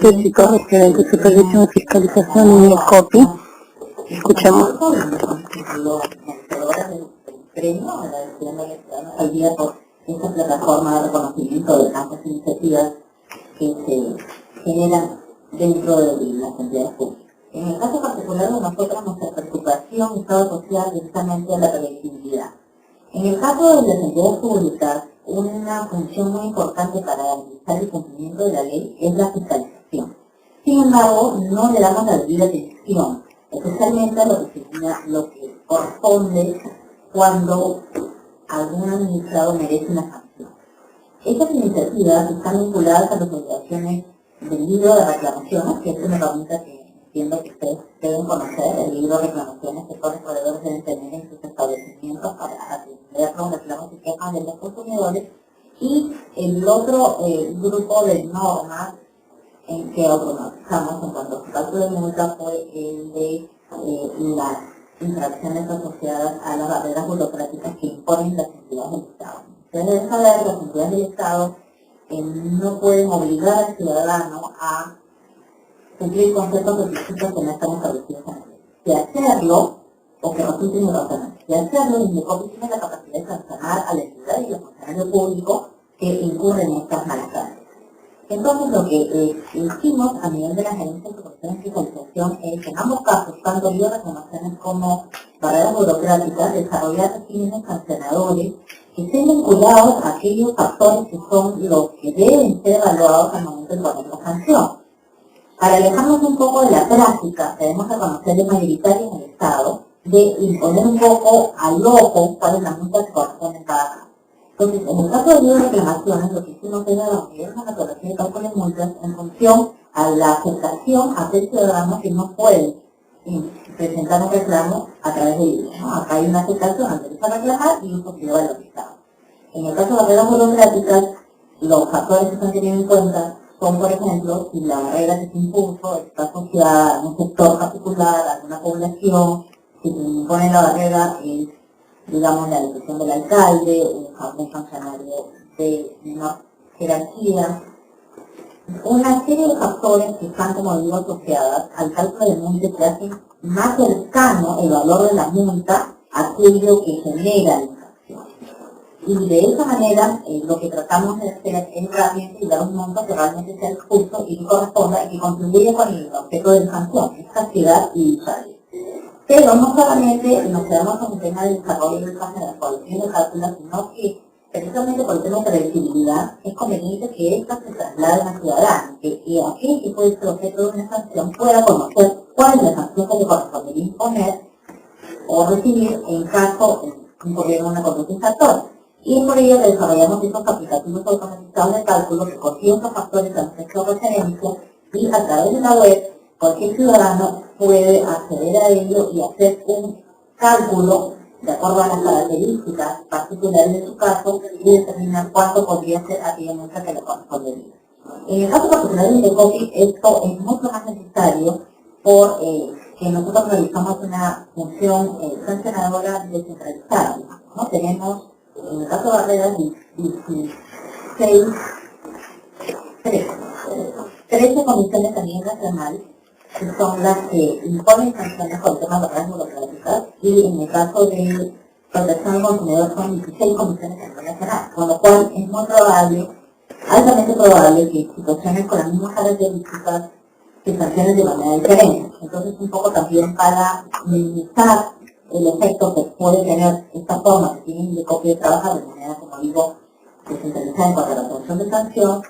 Físico, gerente de supervisión y fiscalización en el COPI. Escuchemos. Premio, agradeciéndole al día por esta plataforma de reconocimiento de tantas iniciativas que se generan dentro de las entidades públicas. En el caso particular de nosotros, nuestra preocupación está asociada directamente a la previsibilidad. En el caso de las entidades públicas, una función muy importante para garantizar el cumplimiento de la ley es la fiscalización. Sin embargo, no le damos la debida atención, especialmente a lo que corresponde cuando algún administrado merece una sanción. Estas iniciativas están vinculadas a las obligaciones del libro de reclamaciones, que es una herramienta que entiendo que ustedes deben conocer, el libro de reclamaciones que todos los proveedores deben tener en sus establecimientos para atender los reclamos y quejas de los consumidores, y el otro grupo de normas en que automatizamos en cuanto a su cálculo de multa fue el de las infracciones asociadas a las barreras burocráticas que imponen las entidades del Estado. Ustedes deben saber que las entidades del Estado no pueden obligar al ciudadano a cumplir con ciertos requisitos que no están establecidos en la ley. De hacerlo, o que resulten irrazonales, de hacerlo, el INDECOPI tiene la capacidad de sancionar a la entidad y al funcionario público que incurren en estas malas prácticas. Entonces, lo que hicimos a nivel de la gerencia de supervisión y fiscalización es, en ambos casos, tanto libros de reclamaciones como barreras burocráticas, desarrollar regímenes sancionadores que estén vinculados a aquellos factores que son los que deben ser evaluados al momento de poner la sanción. Para alejarnos un poco de la práctica, debemos reconocer de mayoritaria en el Estado, de imponer un poco al ojo cuál es la multa que corresponde en cada caso. Entonces, en el caso de libros de reclamaciones, lo que hicimos era reunir una metodología de cálculo de multas en función a la aceptación a aquel ciudadano que no puede presentar un reclamo a través de libros, ¿no? Acá hay una aceptación al derecho a reclamar y un posible valorizado. En el caso de barreras burocráticas, los factores que se han tenido en cuenta son, por ejemplo, si la barrera que se impuso está asociada a un sector particular, a alguna población, si se impone la barrera es, digamos, la elección del alcalde, un funcionario de menor jerarquía, una serie de factores que están, como digo, asociadas al cálculo de multa que hacen más cercano el valor de la multa a aquello que genera la infracción. Y de esa manera, lo que tratamos de hacer es realmente dar un monto que realmente sea justo y que corresponda y que contribuya con el objeto de la sanción, es castidad y disario. Pero no solamente nos quedamos con el tema del desarrollo de la población de cálculo, sino que precisamente por el tema de previsibilidad es conveniente que estas se trasladen al ciudadano, que aquel que puede ser objeto de una sanción pueda conocer cuál es la sanción que le correspondería imponer o recibir en caso de incurrir en una conducta infractora. Y por ello desarrollamos estos aplicativos automatizados de cálculo que consiguen estos factores a los que he hecho referencia y a través de la web cualquier ciudadano puede acceder a ello y hacer un cálculo de acuerdo a las características particulares de su caso y determinar cuánto podría ser aquella multa que le correspondería. En el caso particular del INDECOPI, esto es mucho más necesario porque nosotros realizamos una función sancionadora descentralizada, ¿no? Tenemos, en el caso de barreras, 13 comisiones a nivel nacional, que son las que imponen sanciones por temas de barreras burocráticas, y en el caso de protección del consumidor son 16 comisiones a nivel nacional, con lo cual es muy probable, altamente probable, que situaciones con las mismas características se sancionen de manera diferente. Entonces, un poco también para minimizar el efecto que puede tener esta forma que tienen de copia de trabajar de manera, como digo, descentralizada en cuanto a la obtención de sanción,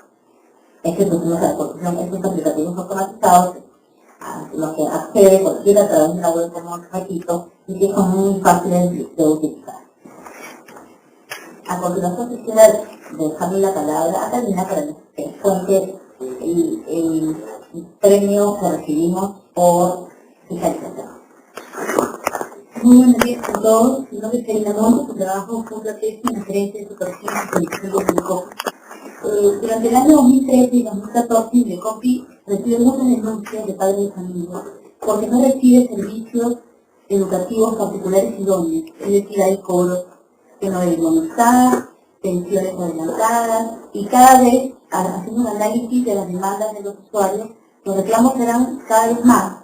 es que pusimos a la disposición estos aplicativos automatizados a los que accede cualquiera a través de la web, como repito, y que son muy fáciles de utilizar. A continuación quisiera dejarle la palabra a Carolina para que nos cuente el premio que recibimos por fiscalización. Muy buenos días a todos. Mi nombre es Karina Montes, su trabajo fue una tesis en la gerencia de supervisión y fiscalización del COPI. Durante el año 2013 y 2014, el INDECOPI recibe muchas denuncias de padres de familia porque no recibe servicios educativos particulares idóneos, es decir, hay cobros que no deben estar, pensiones adelantadas, y cada vez haciendo un análisis de las demandas de los usuarios, los reclamos eran cada vez más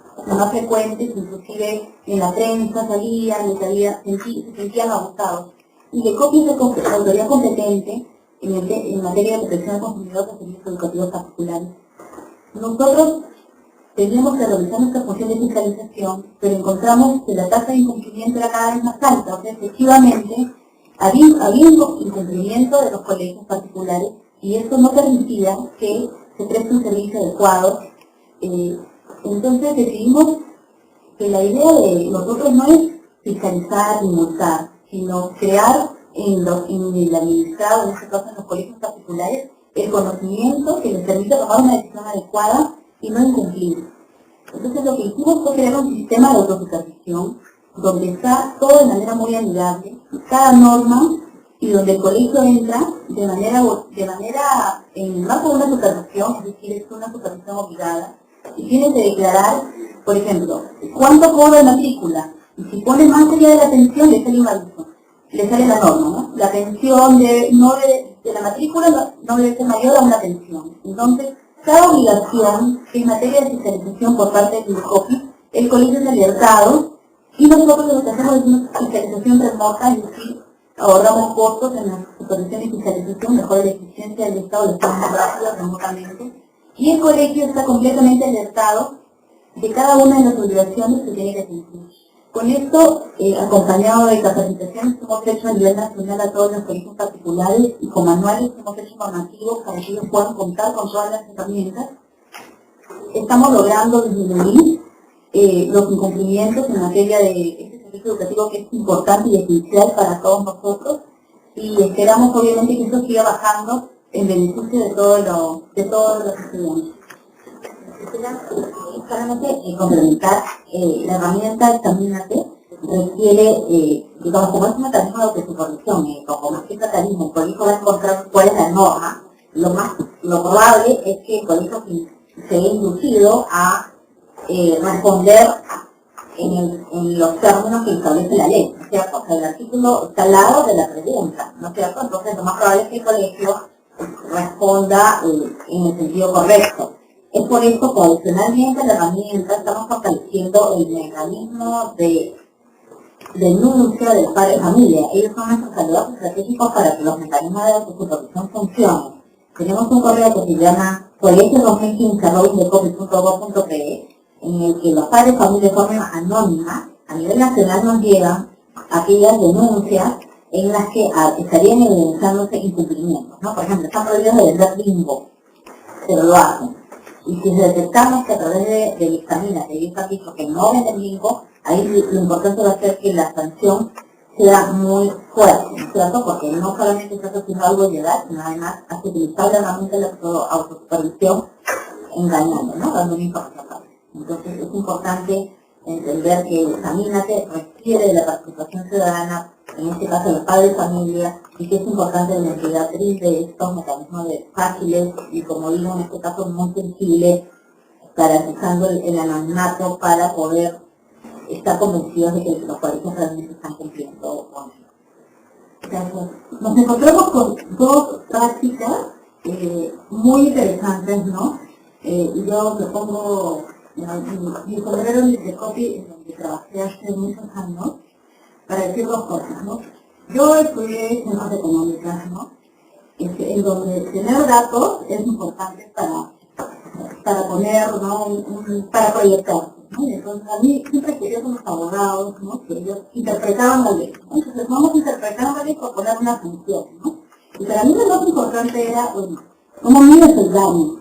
frecuentes, inclusive en la prensa salían, se sentían abusados. Y de COPI es la autoridad competente en materia de protección al consumidor de servicios educativos particulares. Nosotros teníamos que realizar nuestra función de fiscalización, pero encontramos que la tasa de incumplimiento era cada vez más alta. O sea, efectivamente, había incumplimiento de los colegios particulares y eso no permitía que se preste un servicio adecuado. Entonces decidimos que la idea de nosotros no es fiscalizar ni multar, sino crear en el administrado, en este caso en los colegios particulares, el conocimiento que les permite tomar una decisión adecuada y no incumplir. Entonces lo que hicimos fue crear un sistema de autosupervisión donde está todo de manera muy amigable, cada norma, y donde el colegio entra de manera en más de una supervisión, es decir, es una supervisión obligada, y tiene que declarar, por ejemplo, cuánto cobra la matrícula, y si pone más allá de la pensión le sale un aviso, le sale la norma, ¿no? La pensión de la matrícula no debe ser mayor a una pensión. Entonces, cada obligación que en materia de fiscalización por parte del COPI, el colegio es alertado, y nosotros lo que hacemos es una fiscalización remota, es decir, ahorramos costos en la supervisión y fiscalización, mejora la eficiencia del Estado, lo estamos más rápido remotamente, y el colegio está completamente alertado de cada una de las obligaciones que tiene que cumplir. Con esto, acompañado de capacitaciones que hemos hecho a nivel nacional a todos los colegios particulares y con manuales que hemos hecho informativos para que ellos puedan contar con todas las herramientas, estamos logrando disminuir los incumplimientos en materia de este servicio educativo que es importante y esencial para todos nosotros, y esperamos obviamente que esto siga bajando en beneficio de todos los estudiantes. Solamente complementar, la herramienta Examínate requiere, digamos, como es un mecanismo de autosupervisión, como este mecanismo, el colegio va a encontrar cuál es la norma, lo probable es que el colegio se vea inducido a responder en los términos que establece la ley, ¿no es cierto? O sea, el artículo está al lado de la pregunta, ¿no es cierto? Entonces lo más probable es que el colegio responda en el sentido correcto. Es por eso que adicionalmente a la herramienta estamos fortaleciendo el mecanismo de denuncia del padre de familia. Ellos son nuestros aliados estratégicos para que los mecanismos de autosupervisión funcionen. Tenemos un correo que se llama colegio2015@indecopi.gov.pe, en el que los padres de familia de forma anónima, a nivel nacional, nos llegan aquellas denuncias en las que estarían evidenciándose incumplimientos, ¿no? Por ejemplo, están prohibidos de vender bingo, pero lo hacen. Y si detectamos que a través del Examínate ellos han dicho que no venden bingo, ahí lo importante va a ser que la sanción sea muy fuerte, ¿no es cierto? Porque no solamente se está haciendo algo ilegal, sino además hace utilizar la herramienta de la autosupervisión engañando, ¿no? Dando una información falsa. Entonces es importante entender que el Examínate requiere de la participación ciudadana, en este caso los padres de familia, y que es importante la empleatriz de estos mecanismos fáciles y, como digo, en este caso muy sensibles, garantizando el anonimato para poder estar convencidos de que los colegios realmente están cumpliendo con eso. Nos encontramos con dos prácticas muy interesantes, ¿no? Y yo me pongo mi sombrero de COPI, en donde trabajé hace muchos años, para decir dos cosas, ¿no? Yo estudié ciencias económicas, ¿no? En donde tener datos es importante para poner, ¿no? Para proyectar, ¿no? Entonces a mí siempre quería con los abogados, ¿no? Que ellos interpretaban la ley, ¿no? Entonces vamos a interpretar la ley por poner una función, ¿no? Y para mí lo más importante era, bueno, ¿cómo mides el daño?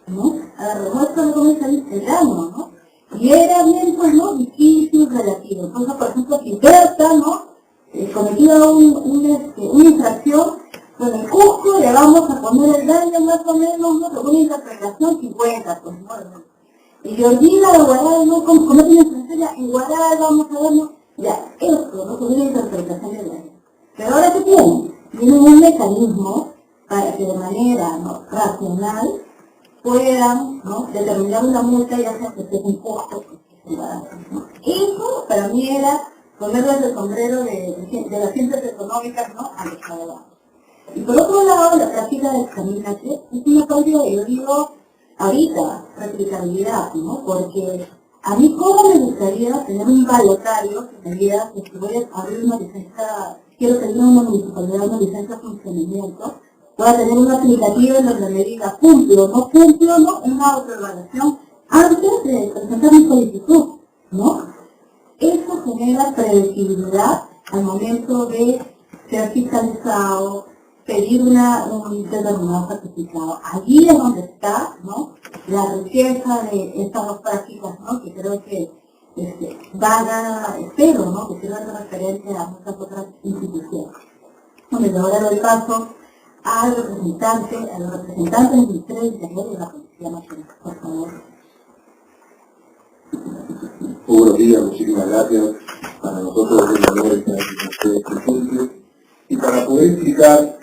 ¿No? A la respuesta de cómo es el daño, ¿no? Y era bien, pues, ¿no? Difícil, relativo. Entonces, por ejemplo, si Berta, ¿no? Cometida una infracción, bueno, el Cusco le vamos a poner el daño más o menos, ¿no? Según una interpretación 50, pues, ¿no? Y Georgina de Guaral, ¿no? Comete una infracción, en Guaral vamos a ver, ¿no? Ya, esto, ¿no? Según una interpretación del daño. Pero ahora, ¿qué tienen? Tienen un mecanismo para que de manera, ¿no? racional puedan, ¿no? determinar una multa y hacer que sea un costo, ¿no? Eso para mí era ponerles el sombrero de las ciencias económicas, ¿no? a los abogados. Y por otro lado, la práctica de examínate es un apoyo, yo digo, ahorita, replicabilidad, ¿no? Porque a mí cómo me gustaría tener un balotario que me diga que si voy a abrir una licencia, quiero tener una municipalidad, una licencia de funcionamiento, voy a tener un aplicativo en donde me diga cumplo, no, una autoevaluación antes de presentar mi solicitud, ¿no? Eso genera predecibilidad al momento de ser fiscalizado, pedir un determinado certificado. Allí es donde está, ¿no?, la riqueza de estas dos prácticas, ¿no?, que creo que espero, ¿no?, que sirvan de referencia a muchas otras instituciones. Bueno, ahora doy paso a los representantes del Ministerio de Interior y de la Policía Nacional, por favor. Muy buenos días, muchísimas gracias. Para nosotros es un honor estar aquí con ustedes presentes y para poder explicar